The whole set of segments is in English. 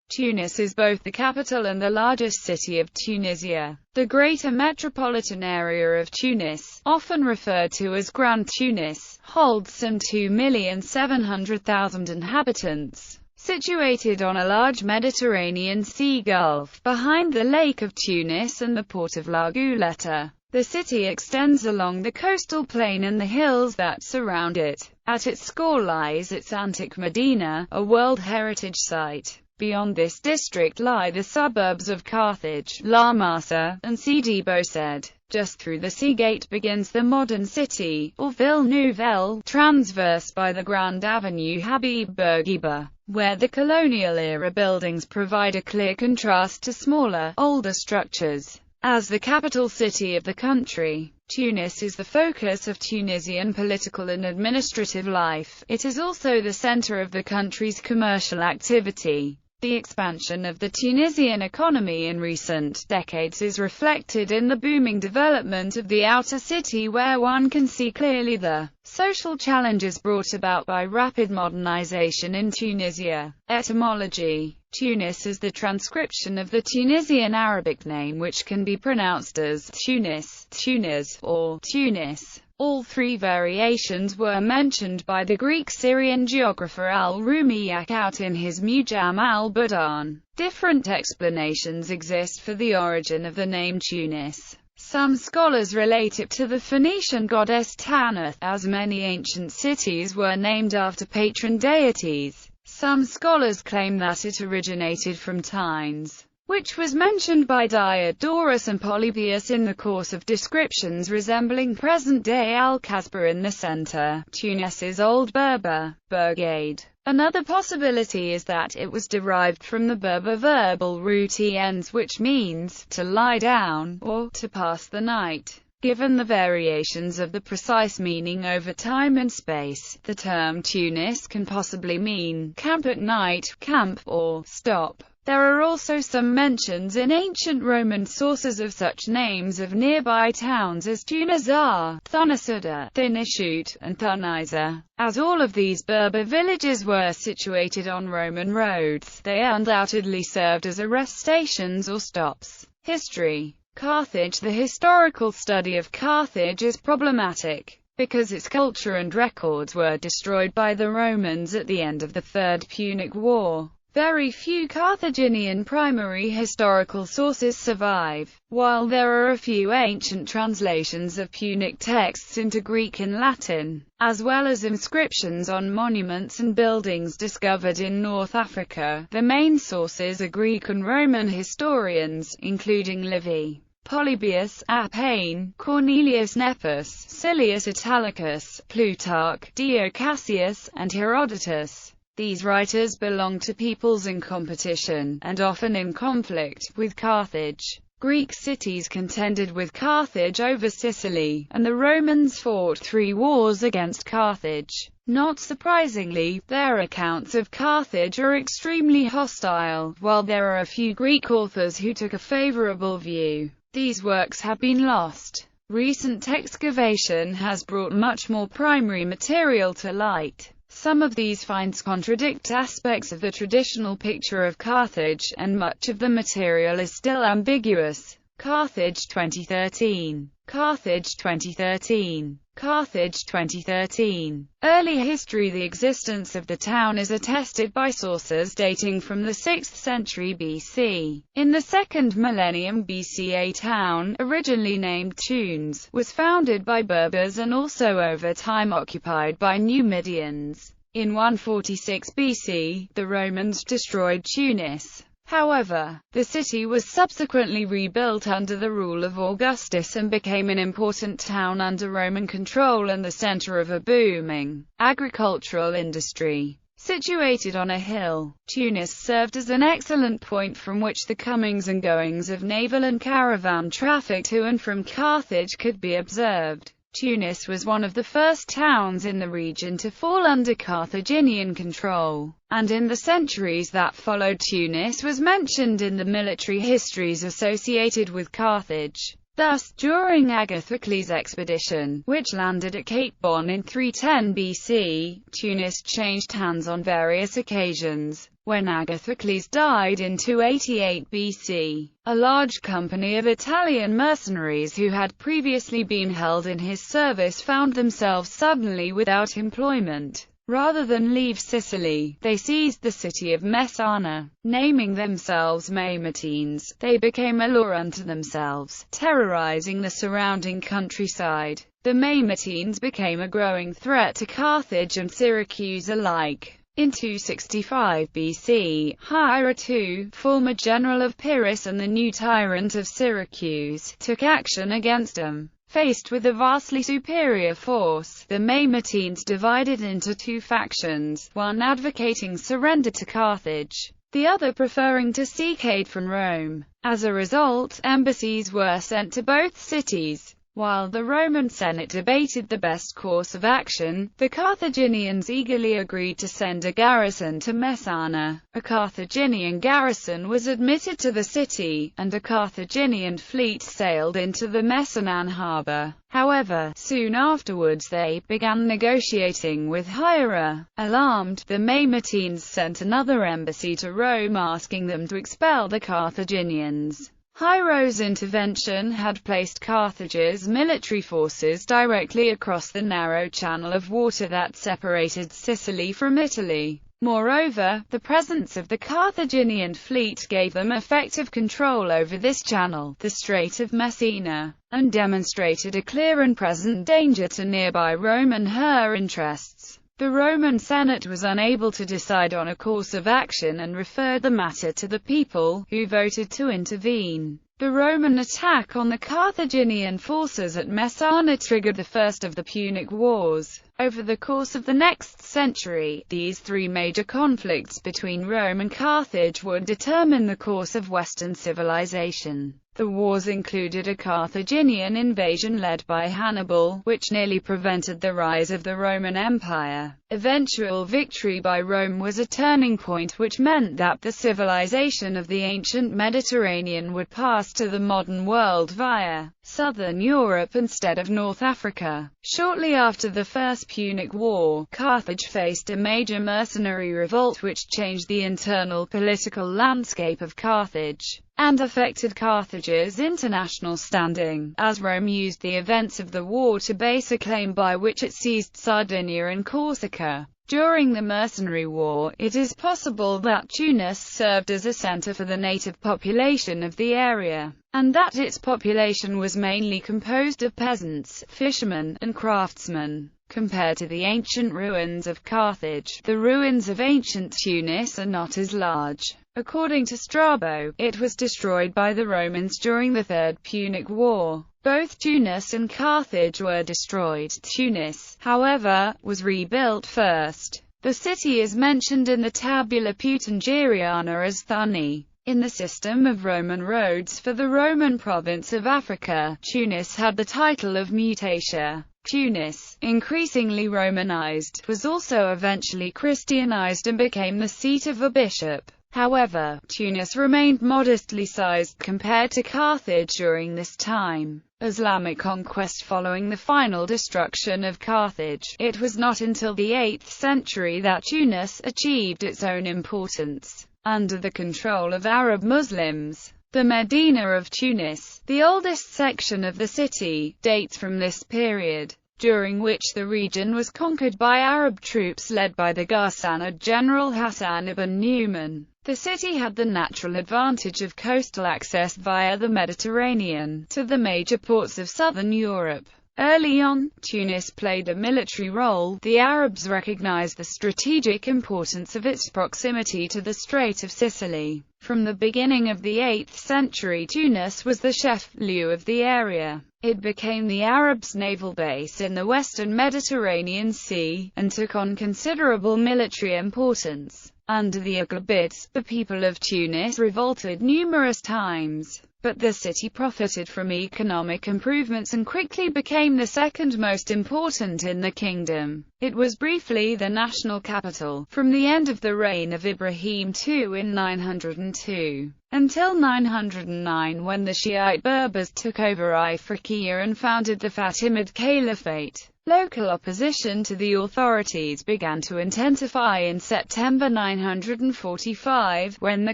Tunis is both the capital and the largest city of Tunisia. The greater metropolitan area of Tunis, often referred to as Grand Tunis, holds some 2,700,000 inhabitants. Situated on a large Mediterranean Sea gulf, behind the Lake of Tunis and the port of La Gouleta, the city extends along the coastal plain and the hills that surround it. At its core lies its antique Medina, a World Heritage Site. Beyond this district lie the suburbs of Carthage, La Marsa, and Sidi Bousaid. Just through the sea gate begins the modern city, or Ville Nouvelle, transversed by the Grand Avenue Habib Bourguiba, where the colonial-era buildings provide a clear contrast to smaller, older structures. As the capital city of the country, Tunis is the focus of Tunisian political and administrative life. It is also the center of the country's commercial activity. The expansion of the Tunisian economy in recent decades is reflected in the booming development of the outer city, where one can see clearly the social challenges brought about by rapid modernization in Tunisia. Etymology: Tunis is the transcription of the Tunisian Arabic name, which can be pronounced as Tunis, Tunis, or Tunis. All three variations were mentioned by the Greek-Syrian geographer al-Rumiyak out in his Mujam al-Budan. Different explanations exist for the origin of the name Tunis. Some scholars relate it to the Phoenician goddess Tanith, as many ancient cities were named after patron deities. Some scholars claim that it originated from Tynes, which was mentioned by Diodorus and Polybius in the course of descriptions resembling present-day Al-Kasbah in the center, Tunis's Old Berber, Burgade. Another possibility is that it was derived from the Berber verbal root ens, which means to lie down, or to pass the night. Given the variations of the precise meaning over time and space, the term Tunis can possibly mean camp at night, camp, or stop. There are also some mentions in ancient Roman sources of such names of nearby towns as Tunizar, Thunisuda, Thinishut, and Thunisa. As all of these Berber villages were situated on Roman roads, they undoubtedly served as rest stations or stops. History: Carthage. The historical study of Carthage is problematic, because its culture and records were destroyed by the Romans at the end of the Third Punic War. Very few Carthaginian primary historical sources survive, while there are a few ancient translations of Punic texts into Greek and Latin, as well as inscriptions on monuments and buildings discovered in North Africa. The main sources are Greek and Roman historians, including Livy, Polybius, Appian, Cornelius Nepos, Silius Italicus, Plutarch, Dio Cassius, and Herodotus. These writers belong to peoples in competition, and often in conflict, with Carthage. Greek cities contended with Carthage over Sicily, and the Romans fought 3 wars against Carthage. Not surprisingly, their accounts of Carthage are extremely hostile, while there are a few Greek authors who took a favorable view. These works have been lost. Recent excavation has brought much more primary material to light. Some of these finds contradict aspects of the traditional picture of Carthage, and much of the material is still ambiguous. Carthage 2013. Carthage 2013. Carthage 2013. Early history. The existence of the town is attested by sources dating from the 6th century BC. In the 2nd millennium BC, a town, originally named Tounes, was founded by Berbers and also over time occupied by Numidians. In 146 BC, the Romans destroyed Tunis. However, the city was subsequently rebuilt under the rule of Augustus and became an important town under Roman control and the center of a booming agricultural industry. Situated on a hill, Tunis served as an excellent point from which the comings and goings of naval and caravan traffic to and from Carthage could be observed. Tunis was one of the first towns in the region to fall under Carthaginian control, and in the centuries that followed Tunis was mentioned in the military histories associated with Carthage. Thus, during Agathocles' expedition, which landed at Cape Bon in 310 BC, Tunis changed hands on various occasions. When Agathocles died in 288 BC, a large company of Italian mercenaries who had previously been held in his service found themselves suddenly without employment. Rather than leave Sicily, they seized the city of Messana. Naming themselves Mamertines, they became a law unto themselves, terrorizing the surrounding countryside. The Mamertines became a growing threat to Carthage and Syracuse alike. In 265 BC, Hiera II, former general of Pyrrhus and the new tyrant of Syracuse, took action against them. Faced with a vastly superior force, the Mamertines divided into two factions, one advocating surrender to Carthage, the other preferring to seek aid from Rome. As a result, embassies were sent to both cities. While the Roman Senate debated the best course of action, the Carthaginians eagerly agreed to send a garrison to Messana. A Carthaginian garrison was admitted to the city, and a Carthaginian fleet sailed into the Messanan harbor. However, soon afterwards they began negotiating with Hiera. Alarmed, the Mamertines sent another embassy to Rome asking them to expel the Carthaginians. Hiero's intervention had placed Carthage's military forces directly across the narrow channel of water that separated Sicily from Italy. Moreover, the presence of the Carthaginian fleet gave them effective control over this channel, the Strait of Messina, and demonstrated a clear and present danger to nearby Rome and her interests. The Roman Senate was unable to decide on a course of action and referred the matter to the people, who voted to intervene. The Roman attack on the Carthaginian forces at Messana triggered the first of the Punic Wars. Over the course of the next century, these three major conflicts between Rome and Carthage would determine the course of Western civilization. The wars included a Carthaginian invasion led by Hannibal, which nearly prevented the rise of the Roman Empire. Eventual victory by Rome was a turning point which meant that the civilization of the ancient Mediterranean would pass to the modern world via southern Europe instead of North Africa. Shortly after the First Punic War, Carthage faced a major mercenary revolt which changed the internal political landscape of Carthage and affected Carthage's international standing, as Rome used the events of the war to base a claim by which it seized Sardinia and Corsica. During the mercenary war, it is possible that Tunis served as a center for the native population of the area, and that its population was mainly composed of peasants, fishermen, and craftsmen. Compared to the ancient ruins of Carthage, the ruins of ancient Tunis are not as large. According to Strabo, it was destroyed by the Romans during the Third Punic War. Both Tunis and Carthage were destroyed. Tunis, however, was rebuilt first. The city is mentioned in the Tabula Peutingeriana as Thuni. In the system of Roman roads for the Roman province of Africa, Tunis had the title of Mutatia. Tunis, increasingly Romanized, was also eventually Christianized and became the seat of a bishop. However, Tunis remained modestly sized compared to Carthage during this time. Islamic conquest following the final destruction of Carthage, it was not until the 8th century that Tunis achieved its own importance. Under the control of Arab Muslims, the Medina of Tunis, the oldest section of the city, dates from this period, during which the region was conquered by Arab troops led by the Ghassanid general Hassan ibn Numan. The city had the natural advantage of coastal access via the Mediterranean to the major ports of southern Europe. Early on, Tunis played a military role. The Arabs recognized the strategic importance of its proximity to the Strait of Sicily. From the beginning of the 8th century, Tunis was the chef-lieu of the area. It became the Arabs' naval base in the western Mediterranean Sea, and took on considerable military importance. Under the Aghlabids, the people of Tunis revolted numerous times, but the city profited from economic improvements and quickly became the second most important in the kingdom. It was briefly the national capital, from the end of the reign of Ibrahim II in 902, until 909 when the Shiite Berbers took over Ifriqiya and founded the Fatimid Caliphate. Local opposition to the authorities began to intensify in September 945, when the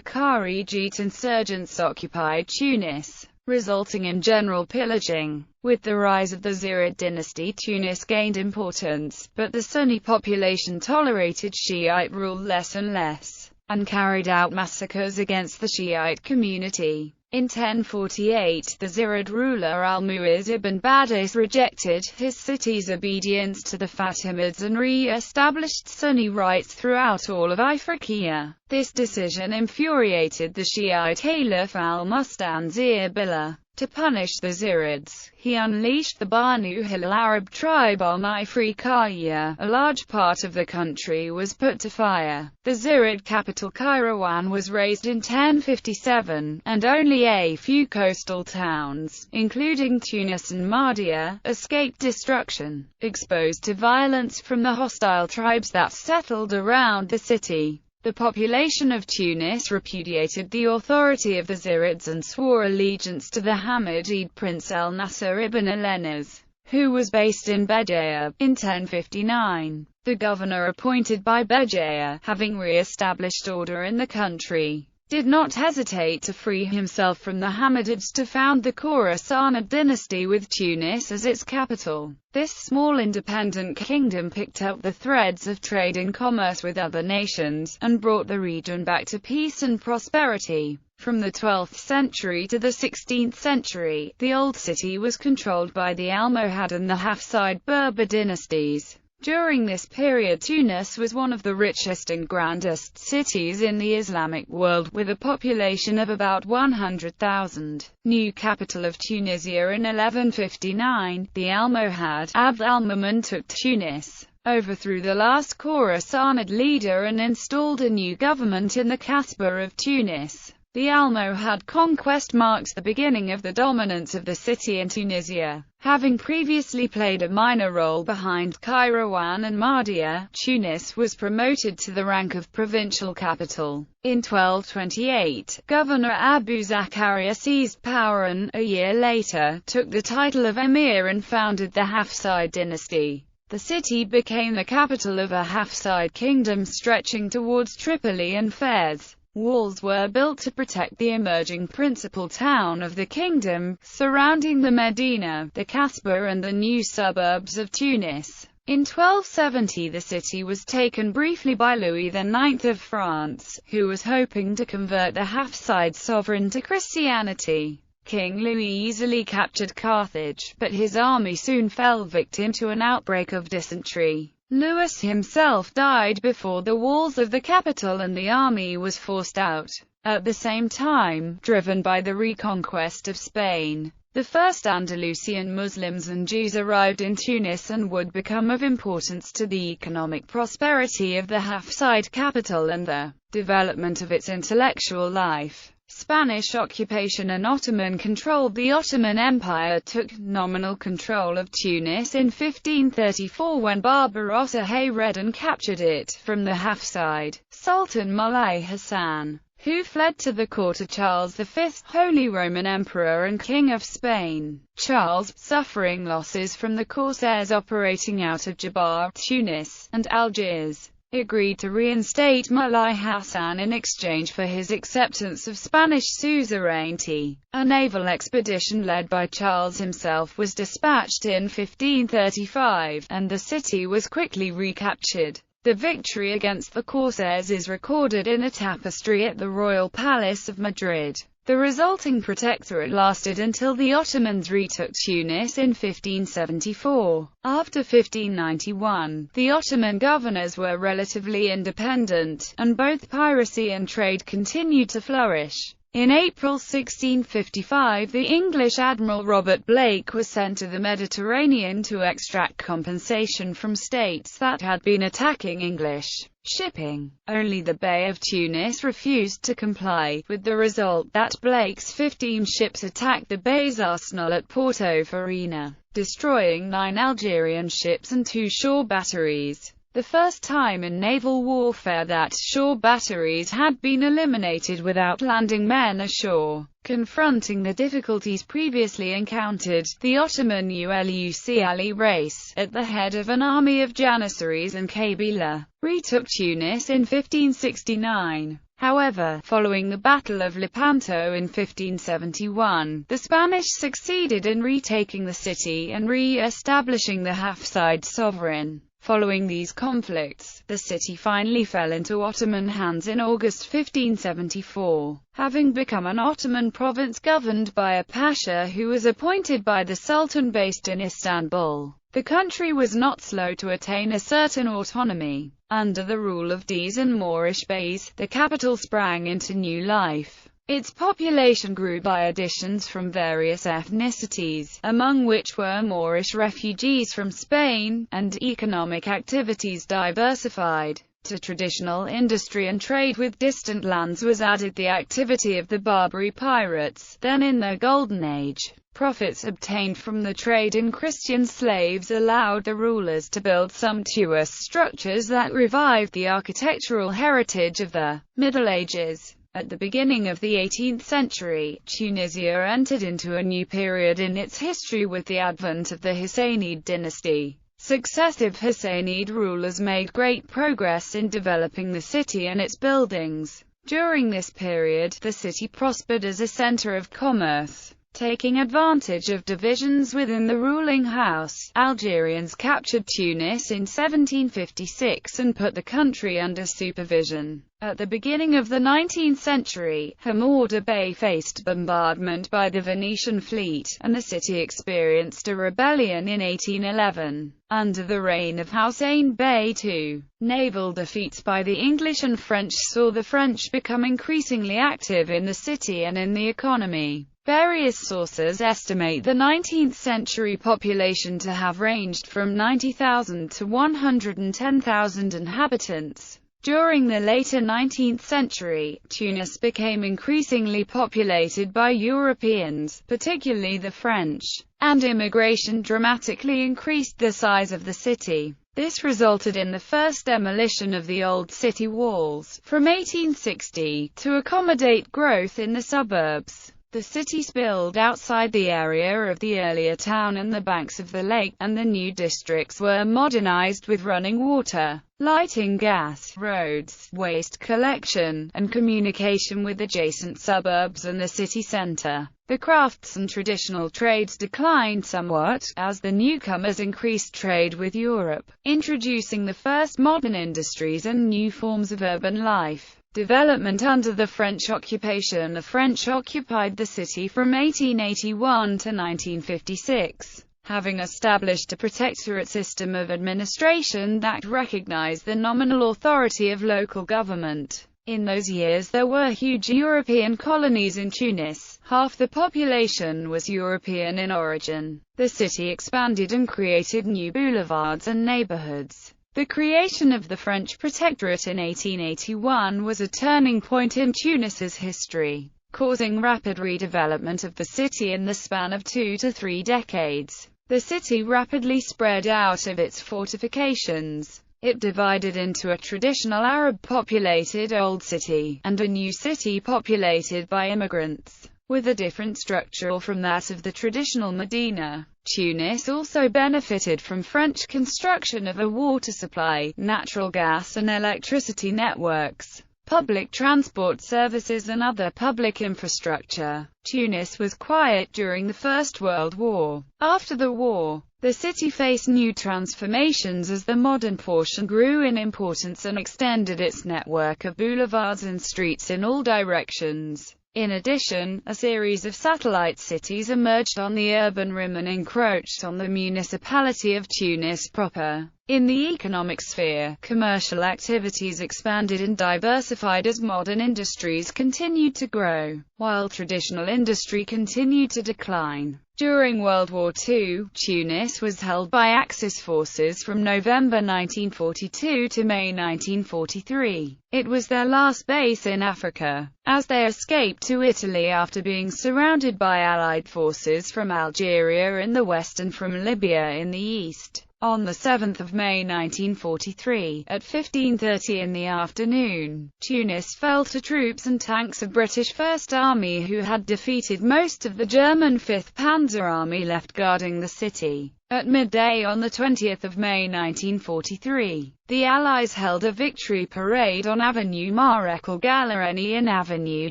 Kharijite insurgents occupied Tunis, resulting in general pillaging. With the rise of the Zirid dynasty, Tunis gained importance, but the Sunni population tolerated Shiite rule less and less, and carried out massacres against the Shiite community. In 1048, the Zirid ruler Al-Mu'izz ibn Badis rejected his city's obedience to the Fatimids and re-established Sunni rights throughout all of Ifriqiya. This decision infuriated the Shiite Caliph al-Mustanzir Billah. To punish the Zirids, he unleashed the Banu Hilal Arab tribe on Ifriqiya. A large part of the country was put to fire. The Zirid capital Kairouan was razed in 1057, and only a few coastal towns, including Tunis and Mahdia, escaped destruction, exposed to violence from the hostile tribes that settled around the city. The population of Tunis repudiated the authority of the Zirids and swore allegiance to the Hamidid prince El-Nasser ibn al-Enas, who was based in Béjaïa. In 1059, the governor appointed by Béjaïa, having re-established order in the country, did not hesitate to free himself from the Hamidids to found the Khorasanid dynasty with Tunis as its capital. This small independent kingdom picked up the threads of trade and commerce with other nations, and brought the region back to peace and prosperity. From the 12th century to the 16th century, the Old City was controlled by the Almohad and the Hafsid Berber dynasties. During this period, Tunis was one of the richest and grandest cities in the Islamic world, with a population of about 100,000. New capital of Tunisia in 1159, the Almohad Abd al-Mamun took Tunis, overthrew the last Khorasanid leader and installed a new government in the Kasbah of Tunis. The Almohad conquest marks the beginning of the dominance of the city in Tunisia. Having previously played a minor role behind Kairouan and Mahdia, Tunis was promoted to the rank of provincial capital. In 1228, Governor Abu Zakaria seized power and, a year later, took the title of emir and founded the Hafsid dynasty. The city became the capital of a Hafsid kingdom stretching towards Tripoli and Fez. Walls were built to protect the emerging principal town of the kingdom, surrounding the Medina, the Kasbah and the new suburbs of Tunis. In 1270 the city was taken briefly by Louis IX of France, who was hoping to convert the Hafsid sovereign to Christianity. King Louis easily captured Carthage, but his army soon fell victim to an outbreak of dysentery. Louis himself died before the walls of the capital and the army was forced out. At the same time, driven by the reconquest of Spain, the first Andalusian Muslims and Jews arrived in Tunis and would become of importance to the economic prosperity of the Hafsid capital and the development of its intellectual life. Spanish occupation and Ottoman control. The Ottoman Empire took nominal control of Tunis in 1534 when Barbarossa Hayreddin captured it from the Hafsid Sultan Mulay Hassan, who fled to the court of Charles V, Holy Roman Emperor and King of Spain. Charles, suffering losses from the corsairs operating out of Jabar, Tunis, and Algiers, agreed to reinstate Mulay Hassan in exchange for his acceptance of Spanish suzerainty. A naval expedition led by Charles himself was dispatched in 1535, and the city was quickly recaptured. The victory against the corsairs is recorded in a tapestry at the Royal Palace of Madrid. The resulting protectorate lasted until the Ottomans retook Tunis in 1574. After 1591, the Ottoman governors were relatively independent, and both piracy and trade continued to flourish. In April 1655, the English Admiral Robert Blake was sent to the Mediterranean to extract compensation from states that had been attacking English shipping. Only the Bay of Tunis refused to comply, with the result that Blake's 15 ships attacked the bay's arsenal at Porto Farina, destroying 9 Algerian ships and 2 shore batteries. The first time in naval warfare that shore batteries had been eliminated without landing men ashore. Confronting the difficulties previously encountered, the Ottoman Ulus Ali Race, at the head of an army of Janissaries and Kabila, retook Tunis in 1569. However, following the Battle of Lepanto in 1571, the Spanish succeeded in retaking the city and re-establishing the Hafsid sovereign. Following these conflicts, the city finally fell into Ottoman hands in August 1574, having become an Ottoman province governed by a pasha who was appointed by the Sultan based in Istanbul. The country was not slow to attain a certain autonomy. Under the rule of D's and Moorish beys, the capital sprang into new life. Its population grew by additions from various ethnicities, among which were Moorish refugees from Spain, and economic activities diversified. To traditional industry and trade with distant lands was added the activity of the Barbary pirates, then in their golden age. Profits obtained from the trade in Christian slaves allowed the rulers to build sumptuous structures that revived the architectural heritage of the Middle Ages. At the beginning of the 18th century, Tunisia entered into a new period in its history with the advent of the Hassanid dynasty. Successive Hassanid rulers made great progress in developing the city and its buildings. During this period, the city prospered as a center of commerce. Taking advantage of divisions within the ruling house, Algerians captured Tunis in 1756 and put the country under supervision. At the beginning of the 19th century, Hamouda Bay faced bombardment by the Venetian fleet, and the city experienced a rebellion in 1811. Under the reign of Hussein Bey II, naval defeats by the English and French saw the French become increasingly active in the city and in the economy. Various sources estimate the 19th century population to have ranged from 90,000 to 110,000 inhabitants. During the later 19th century, Tunis became increasingly populated by Europeans, particularly the French, and immigration dramatically increased the size of the city. This resulted in the first demolition of the old city walls, from 1860, to accommodate growth in the suburbs. The city spilled outside the area of the earlier town and the banks of the lake, and the new districts were modernized with running water, lighting, gas, roads, waste collection, and communication with adjacent suburbs and the city center. The crafts and traditional trades declined somewhat, as the newcomers increased trade with Europe, introducing the first modern industries and new forms of urban life. Development under the French occupation. The French occupied the city from 1881 to 1956, having established a protectorate system of administration that recognized the nominal authority of local government. In those years there were huge European colonies in Tunis. Half the population was European in origin. The city expanded and created new boulevards and neighborhoods. The creation of the French Protectorate in 1881 was a turning point in Tunis's history, causing rapid redevelopment of the city in the span of 2 to 3 decades. The city rapidly spread out of its fortifications. It divided into a traditional Arab-populated old city, and a new city populated by immigrants, with a different structure from that of the traditional Medina. Tunis also benefited from French construction of a water supply, natural gas and electricity networks, public transport services and other public infrastructure. Tunis was quiet during the First World War. After the war, the city faced new transformations as the modern portion grew in importance and extended its network of boulevards and streets in all directions. In addition, a series of satellite cities emerged on the urban rim and encroached on the municipality of Tunis proper. In the economic sphere, commercial activities expanded and diversified as modern industries continued to grow, while traditional industry continued to decline. During World War II, Tunis was held by Axis forces from November 1942 to May 1943. It was their last base in Africa, as they escaped to Italy after being surrounded by Allied forces from Algeria in the west and from Libya in the east. On 7 May 1943, at 15:30 in the afternoon, Tunis fell to troops and tanks of British First Army who had defeated most of the German 5th Panzer Army left guarding the city. At midday on 20 May 1943, the Allies held a victory parade on Avenue Marek or Galereni and Avenue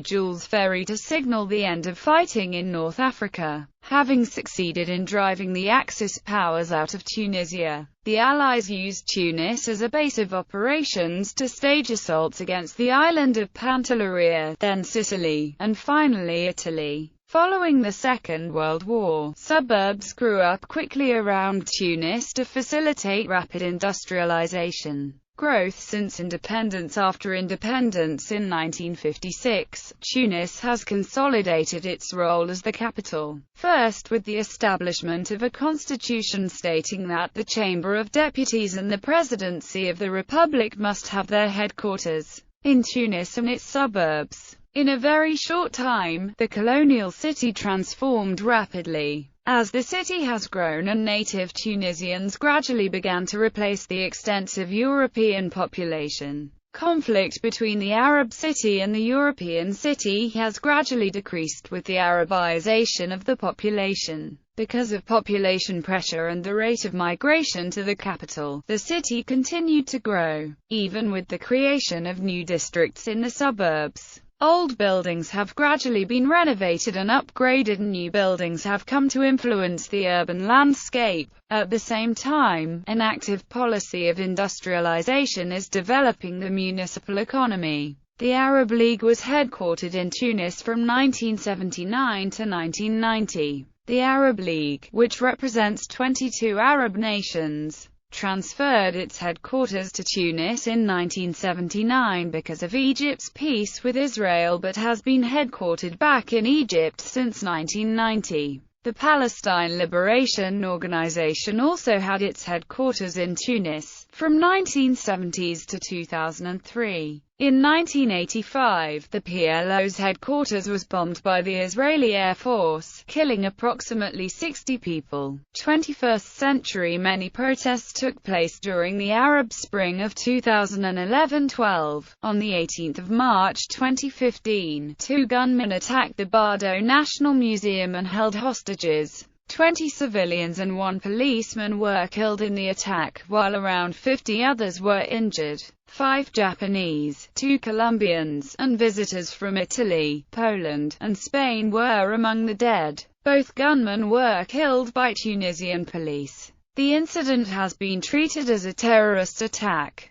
Jules Ferry to signal the end of fighting in North Africa. Having succeeded in driving the Axis powers out of Tunisia, the Allies used Tunis as a base of operations to stage assaults against the island of Pantelleria, then Sicily, and finally Italy. Following the Second World War, suburbs grew up quickly around Tunis to facilitate rapid industrialization. Growth since independence. After independence in 1956, Tunis has consolidated its role as the capital. First with the establishment of a constitution stating that the Chamber of Deputies and the Presidency of the Republic must have their headquarters in Tunis and its suburbs. In a very short time, the colonial city transformed rapidly. As the city has grown and native Tunisians gradually began to replace the extensive European population, conflict between the Arab city and the European city has gradually decreased with the Arabization of the population. Because of population pressure and the rate of migration to the capital, the city continued to grow, even with the creation of new districts in the suburbs. Old buildings have gradually been renovated and upgraded and new buildings have come to influence the urban landscape. At the same time, an active policy of industrialization is developing the municipal economy. The Arab League was headquartered in Tunis from 1979 to 1990. The Arab League, which represents 22 Arab nations, transferred its headquarters to Tunis in 1979 because of Egypt's peace with Israel, but has been headquartered back in Egypt since 1990. The Palestine Liberation Organization also had its headquarters in Tunis from 1970s to 2003. In 1985, the PLO's headquarters was bombed by the Israeli Air Force, killing approximately 60 people. 21st century. Many protests took place during the Arab Spring of 2011-12. On the 18th of March 2015, 2 gunmen attacked the Bardo National Museum and held hostages. 20 civilians and 1 policeman were killed in the attack, while around 50 others were injured. 5 Japanese, 2 Colombians, and visitors from Italy, Poland, and Spain were among the dead. Both gunmen were killed by Tunisian police. The incident has been treated as a terrorist attack.